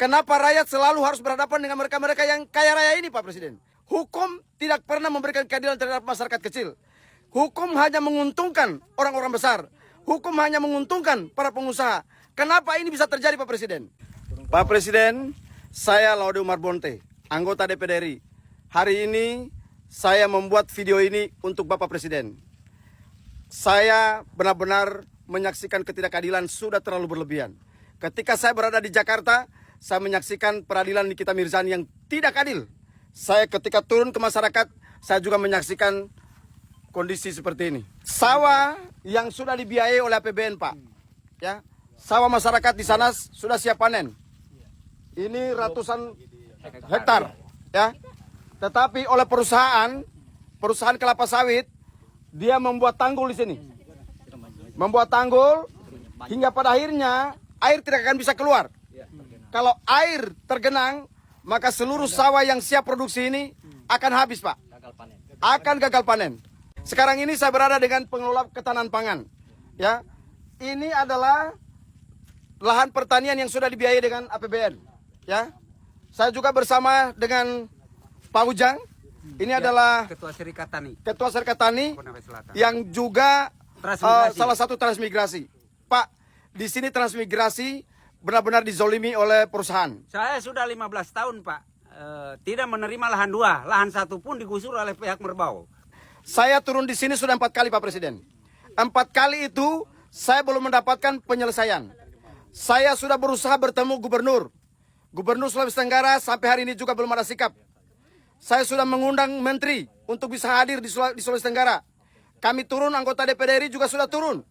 Kenapa rakyat selalu harus berhadapan dengan mereka-mereka yang kaya raya ini, Pak Presiden? Hukum tidak pernah memberikan keadilan terhadap masyarakat kecil. Hukum hanya menguntungkan orang-orang besar. Hukum hanya menguntungkan para pengusaha. Kenapa ini bisa terjadi, Pak Presiden? Pak Presiden, saya Laude Umar Bonte, anggota DPD RI. Hari ini saya membuat video ini untuk Bapak Presiden. Saya benar-benar menyaksikan ketidakadilan sudah terlalu berlebihan. Ketika saya berada di Jakarta, saya menyaksikan peradilan Nikita Mirzani yang tidak adil. Saya ketika turun ke masyarakat, saya juga menyaksikan kondisi seperti ini. Sawah yang sudah dibiayai oleh APBN, Pak. Ya, sawah masyarakat di sana sudah siap panen. Ini ratusan hektar, ya. Tetapi oleh perusahaan kelapa sawit, dia membuat tanggul di sini. Membuat tanggul hingga pada akhirnya air tidak akan bisa keluar. Kalau air tergenang, maka seluruh sawah yang siap produksi ini akan habis, Pak. Akan gagal panen. Sekarang ini saya berada dengan pengelola ketahanan pangan. Ya, ini adalah lahan pertanian yang sudah dibiayai dengan APBN. Ya, saya juga bersama dengan Pak Ujang. Ini adalah Ketua Serikat Tani. Ketua Serikat Tani yang juga salah satu transmigrasi. Pak, di sini transmigrasi benar-benar dizolimi oleh perusahaan. Saya sudah 15 tahun, Pak. Tidak menerima lahan dua. Lahan satu pun digusur oleh pihak Merbau. Saya turun di sini sudah 4 kali, Pak Presiden. 4 kali itu saya belum mendapatkan penyelesaian. Saya sudah berusaha bertemu Gubernur Sulawesi Tenggara, sampai hari ini juga belum ada sikap. Saya sudah mengundang menteri untuk bisa hadir di Sulawesi Tenggara. Kami turun, anggota DPD RI juga sudah turun.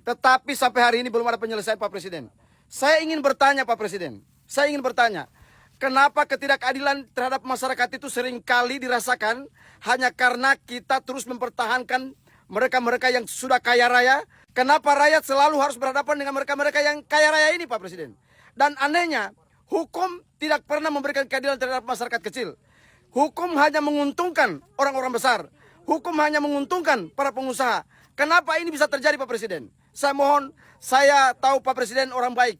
Tetapi sampai hari ini belum ada penyelesaian, Pak Presiden. Saya ingin bertanya, Pak Presiden. Saya ingin bertanya, kenapa ketidakadilan terhadap masyarakat itu seringkali dirasakan hanya karena kita terus mempertahankan mereka-mereka yang sudah kaya raya? Kenapa rakyat selalu harus berhadapan dengan mereka-mereka yang kaya raya ini, Pak Presiden? Dan anehnya, hukum tidak pernah memberikan keadilan terhadap masyarakat kecil. Hukum hanya menguntungkan orang-orang besar. Hukum hanya menguntungkan para pengusaha. Kenapa ini bisa terjadi, Pak Presiden? Saya mohon, saya tahu Pak Presiden orang baik.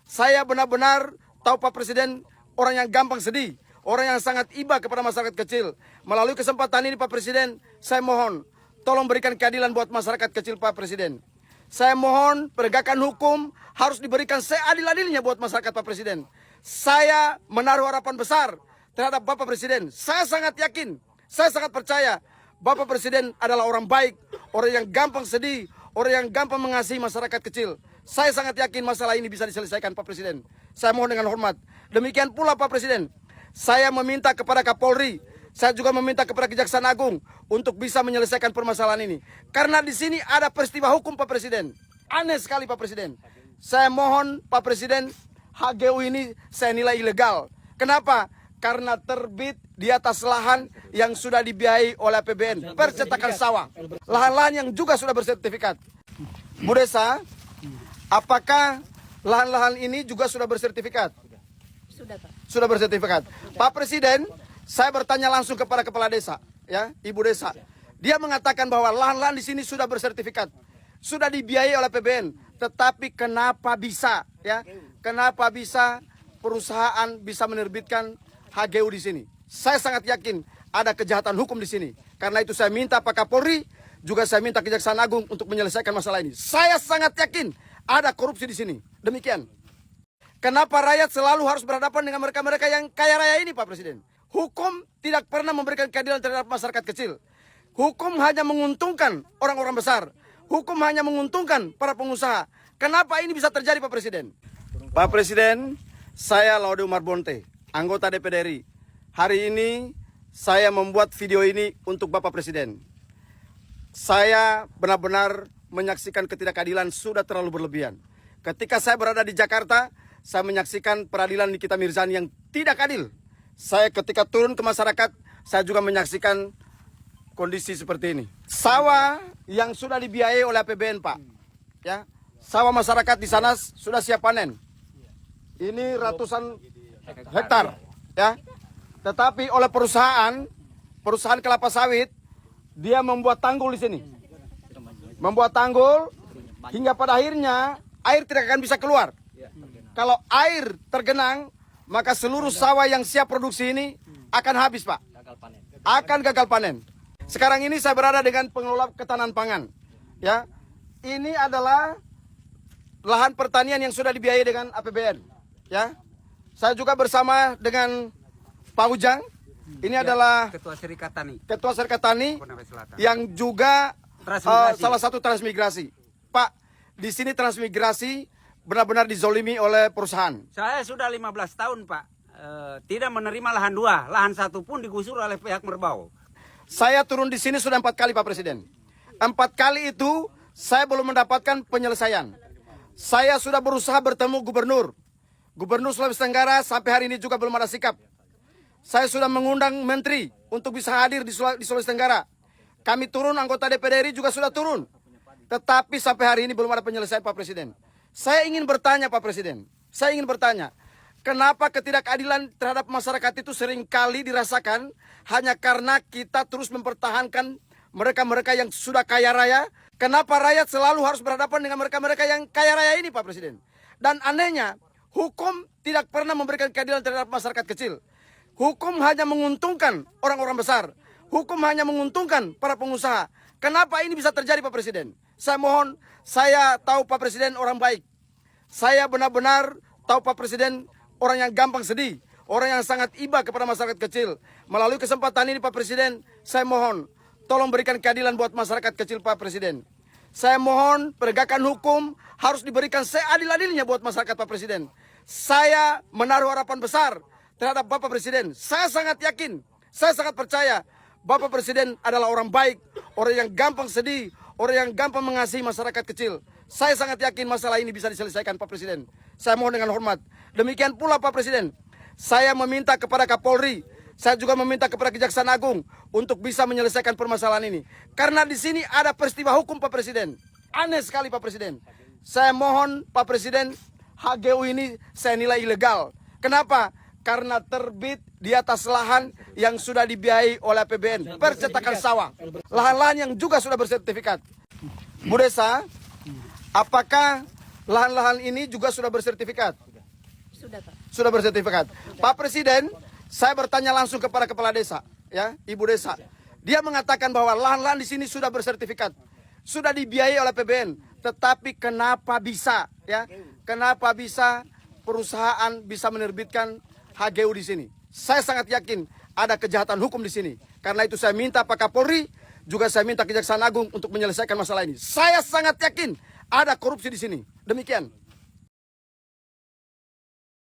Saya benar-benar tahu Pak Presiden orang yang gampang sedih. Orang yang sangat iba kepada masyarakat kecil. Melalui kesempatan ini, Pak Presiden, saya mohon, tolong berikan keadilan buat masyarakat kecil, Pak Presiden. Saya mohon penegakan hukum harus diberikan seadil-adilnya buat masyarakat, Pak Presiden. Saya menaruh harapan besar terhadap Bapak Presiden. Saya sangat yakin, saya sangat percaya Bapak Presiden adalah orang baik, orang yang gampang sedih, orang yang gampang mengasihi masyarakat kecil. Saya sangat yakin masalah ini bisa diselesaikan, Pak Presiden. Saya mohon dengan hormat. Demikian pula, Pak Presiden, saya meminta kepada Kapolri, saya juga meminta kepada Kejaksaan Agung untuk bisa menyelesaikan permasalahan ini. Karena di sini ada peristiwa hukum, Pak Presiden. Aneh sekali, Pak Presiden. Saya mohon, Pak Presiden, HGU ini saya nilai ilegal. Kenapa? Karena terbit di atas lahan yang sudah dibiayai oleh APBN, percetakan sawah. Lahan-lahan yang juga sudah bersertifikat. Bu Desa, apakah lahan-lahan ini juga sudah bersertifikat? Sudah, Pak. Sudah bersertifikat. Pak Presiden, saya bertanya langsung kepada kepala desa, ya, Ibu Desa. Dia mengatakan bahwa lahan-lahan di sini sudah bersertifikat, sudah dibiayai oleh APBN. Tetapi kenapa bisa, ya? Kenapa bisa perusahaan bisa menerbitkan HGU di sini? Saya sangat yakin ada kejahatan hukum di sini. Karena itu saya minta Pak Kapolri, juga saya minta Kejaksaan Agung untuk menyelesaikan masalah ini. Saya sangat yakin ada korupsi di sini. Demikian. Kenapa rakyat selalu harus berhadapan dengan mereka-mereka yang kaya raya ini, Pak Presiden? Hukum tidak pernah memberikan keadilan terhadap masyarakat kecil. Hukum hanya menguntungkan orang-orang besar. Hukum hanya menguntungkan para pengusaha. Kenapa ini bisa terjadi, Pak Presiden? Pak Presiden, saya Laude Umar Bonte, anggota DPD RI. Hari ini saya membuat video ini untuk Bapak Presiden. Saya benar-benar menyaksikan ketidakadilan sudah terlalu berlebihan. Ketika saya berada di Jakarta, saya menyaksikan peradilan Nikita Mirzani yang tidak adil. Saya ketika turun ke masyarakat, saya juga menyaksikan kondisi seperti ini. Sawah yang sudah dibiayai oleh APBN, Pak. Ya, sawah masyarakat di sana sudah siap panen. Ini ratusan hektar, ya. Tetapi oleh perusahaan kelapa sawit, dia membuat tanggul di sini. Membuat tanggul hingga pada akhirnya air tidak akan bisa keluar. Kalau air tergenang, maka seluruh sawah yang siap produksi ini akan habis, Pak. Akan gagal panen. Sekarang ini saya berada dengan pengelola ketahanan pangan. Ya, ini adalah lahan pertanian yang sudah dibiayai dengan APBN. Ya, saya juga bersama dengan Pak Ujang. Ini adalah Ketua Serikat Tani. Ketua Serikat Tani Konawe Selatan. yang juga Transmigrasi. salah satu transmigrasi. Pak, di sini transmigrasi benar-benar dizolimi oleh perusahaan. Saya sudah 15 tahun Pak, tidak menerima lahan dua, lahan satu pun digusur oleh pihak Merbau. Saya turun di sini sudah 4 kali, Pak Presiden. 4 kali itu saya belum mendapatkan penyelesaian. Saya sudah berusaha bertemu Gubernur Sulawesi Tenggara, sampai hari ini juga belum ada sikap. Saya sudah mengundang menteri untuk bisa hadir di Sulawesi Tenggara. Kami turun, anggota DPD RI juga sudah turun. Tetapi sampai hari ini belum ada penyelesaian, Pak Presiden. Saya ingin bertanya, Pak Presiden. Saya ingin bertanya, kenapa ketidakadilan terhadap masyarakat itu seringkali dirasakan hanya karena kita terus mempertahankan mereka-mereka yang sudah kaya raya. Kenapa rakyat selalu harus berhadapan dengan mereka-mereka yang kaya raya ini, Pak Presiden? Dan anehnya, hukum tidak pernah memberikan keadilan terhadap masyarakat kecil. Hukum hanya menguntungkan orang-orang besar. Hukum hanya menguntungkan para pengusaha. Kenapa ini bisa terjadi, Pak Presiden? Saya mohon, saya tahu Pak Presiden orang baik. Saya benar-benar tahu Pak Presiden orang yang gampang sedih. Orang yang sangat iba kepada masyarakat kecil. Melalui kesempatan ini, Pak Presiden, saya mohon, tolong berikan keadilan buat masyarakat kecil, Pak Presiden. Saya mohon penegakan hukum harus diberikan seadil-adilnya buat masyarakat, Pak Presiden. Saya menaruh harapan besar terhadap Bapak Presiden. Saya sangat yakin, saya sangat percaya Bapak Presiden adalah orang baik, orang yang gampang sedih, orang yang gampang mengasihi masyarakat kecil. Saya sangat yakin masalah ini bisa diselesaikan, Pak Presiden. Saya mohon dengan hormat. Demikian pula, Pak Presiden, saya meminta kepada Kapolri, saya juga meminta kepada Kejaksaan Agung untuk bisa menyelesaikan permasalahan ini. Karena di sini ada peristiwa hukum, Pak Presiden. Aneh sekali, Pak Presiden. Saya mohon, Pak Presiden, HGU ini saya nilai ilegal. Kenapa? Karena terbit di atas lahan yang sudah dibiayai oleh APBN, percetakan sawah. Lahan-lahan yang juga sudah bersertifikat. Bu Desa, apakah lahan-lahan ini juga sudah bersertifikat? Sudah, Pak. Sudah bersertifikat. Pak Presiden, saya bertanya langsung kepada kepala desa, ya, Ibu Desa. Dia mengatakan bahwa lahan-lahan di sini sudah bersertifikat, sudah dibiayai oleh APBN. Tetapi kenapa bisa, ya? Kenapa bisa perusahaan bisa menerbitkan HGU di sini? Saya sangat yakin ada kejahatan hukum di sini. Karena itu saya minta Pak Kapolri, juga saya minta Kejaksaan Agung untuk menyelesaikan masalah ini. Saya sangat yakin ada korupsi di sini. Demikian.